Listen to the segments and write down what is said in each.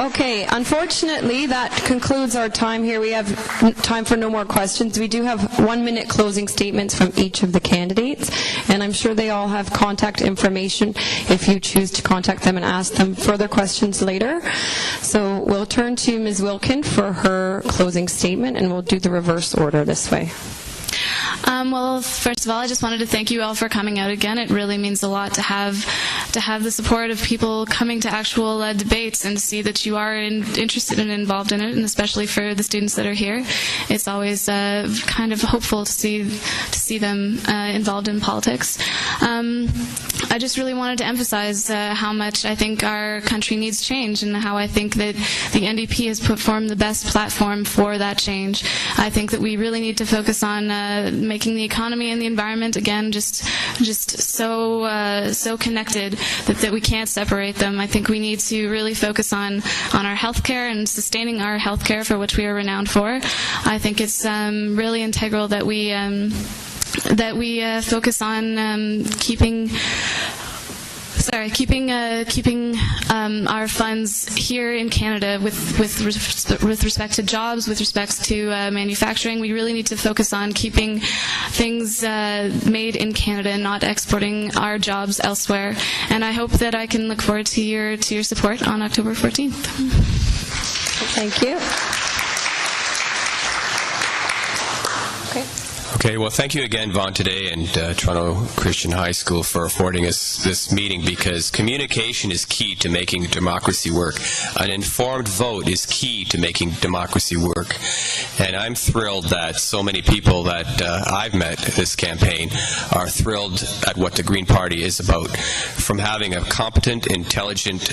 Okay, unfortunately, that concludes our time here. We have time for no more questions. We do have 1-minute closing statements from each of the candidates, and I'm sure they all have contact information if you choose to contact them and ask them further questions later. So we'll turn to Ms. Wilkin for her closing statement, and we'll do the reverse order this way. Well, first of all, I just wanted to thank you all for coming out again. It really means a lot to have the support of people coming to actual debates and to see that you are interested and involved in it, and especially for the students that are here. It's always kind of hopeful to see them involved in politics. I just really wanted to emphasize how much I think our country needs change, and how I think that the NDP has formed the best platform for that change. I think that we really need to focus on making the economy and the environment again just so connected that we can't separate them. I think we need to really focus on our healthcare and sustaining our healthcare, for which we are renowned for. I think it's really integral that we focus on keeping our funds here in Canada with respect to jobs, with respect to manufacturing. We really need to focus on keeping things made in Canada and not exporting our jobs elsewhere. And I hope that I can look forward to your support on October 14th. Thank you. Okay, well, thank you again, Vaughan, today, and Toronto Christian High School for affording us this meeting, because communication is key to making democracy work. An informed vote is key to making democracy work. And I'm thrilled that so many people that I've met this campaign are thrilled at what the Green Party is about. From having a competent, intelligent,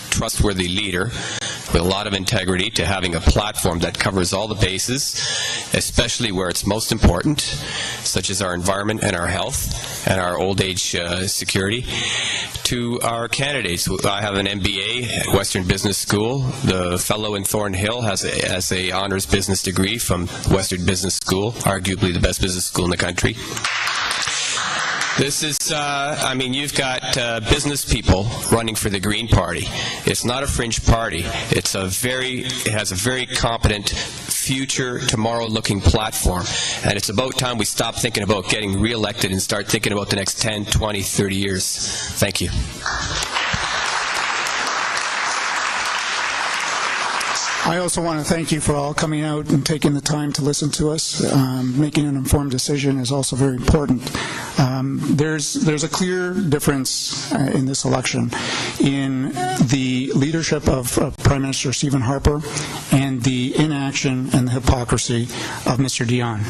trustworthy leader with a lot of integrity, to having a platform that covers all the bases, especially where it's most important, such as our environment and our health and our old age security, to our candidates. I have an MBA at Western Business School. The fellow in Thornhill has a honors business degree from Western Business School, arguably the best business school in the country. This is, I mean, you've got business people running for the Green Party. It's not a fringe party. It has a very competent future, tomorrow-looking platform. And it's about time we stop thinking about getting reelected and start thinking about the next 10, 20, 30 years. Thank you. I also want to thank you for all coming out and taking the time to listen to us. Making an informed decision is also very important. There's a clear difference in this election in the leadership of Prime Minister Stephen Harper and the inaction and the hypocrisy of Mr. Dion.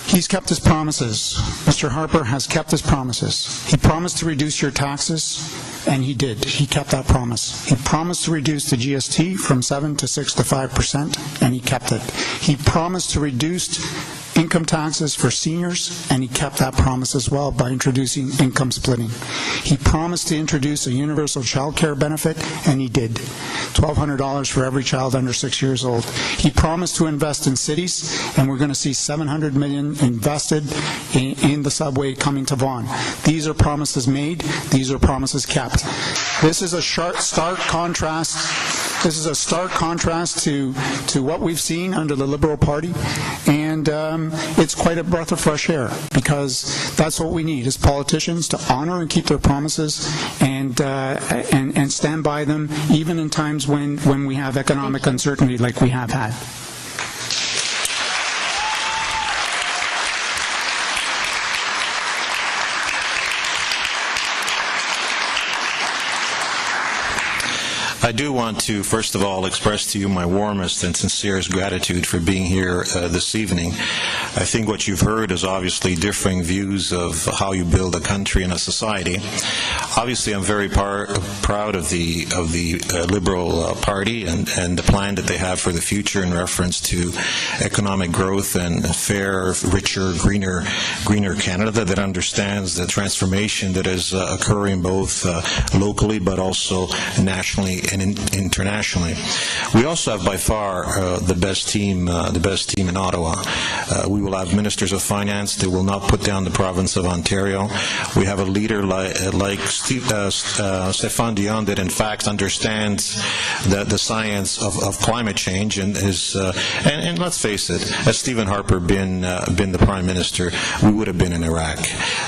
He's kept his promises. Mr. Harper has kept his promises. He promised to reduce your taxes, and he did. He kept that promise. He promised to reduce the GST from 7 to 6 to 5%, and he kept it. He promised to reduce income taxes for seniors, and he kept that promise as well by introducing income splitting. He promised to introduce a universal child care benefit, and he did. $1,200 for every child under 6 years old. He promised to invest in cities, and we're going to see $700 million invested in the subway coming to Vaughan. These are promises made. These are promises kept. This is a stark contrast. This is a stark contrast to what we've seen under the Liberal Party, and it's quite a breath of fresh air, because that's what we need as politicians, to honor and keep their promises and stand by them, even in times when we have economic uncertainty like we have had. I do want to, first of all, express to you my warmest and sincerest gratitude for being here this evening. I think what you've heard is obviously differing views of how you build a country and a society. Obviously, I'm very proud of the Liberal Party and the plan that they have for the future in reference to economic growth and a fair, richer, greener Canada that understands the transformation that is occurring both locally but also nationally internationally. We also have by far the best team in Ottawa. We will have ministers of finance that will not put down the province of Ontario. We have a leader like Stéphane Dion that in fact understands the science of climate change and is and let's face it, had Stephen Harper been the Prime Minister, we would have been in Iraq.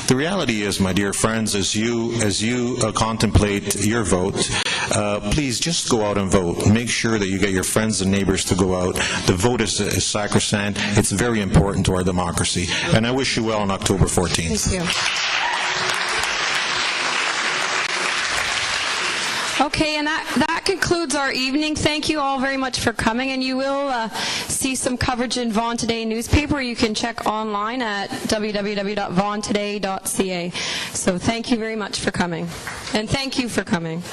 The reality is, my dear friends, as you contemplate your vote, please just go out and vote. Make sure that you get your friends and neighbors to go out. The vote is sacrosanct. It's very important to our democracy. And I wish you well on October 14th. Thank you. Okay, and that concludes our evening. Thank you all very much for coming, and you will see some coverage in Vaughan Today newspaper. You can check online at www.vaughantoday.ca. So thank you very much for coming, and thank you for coming.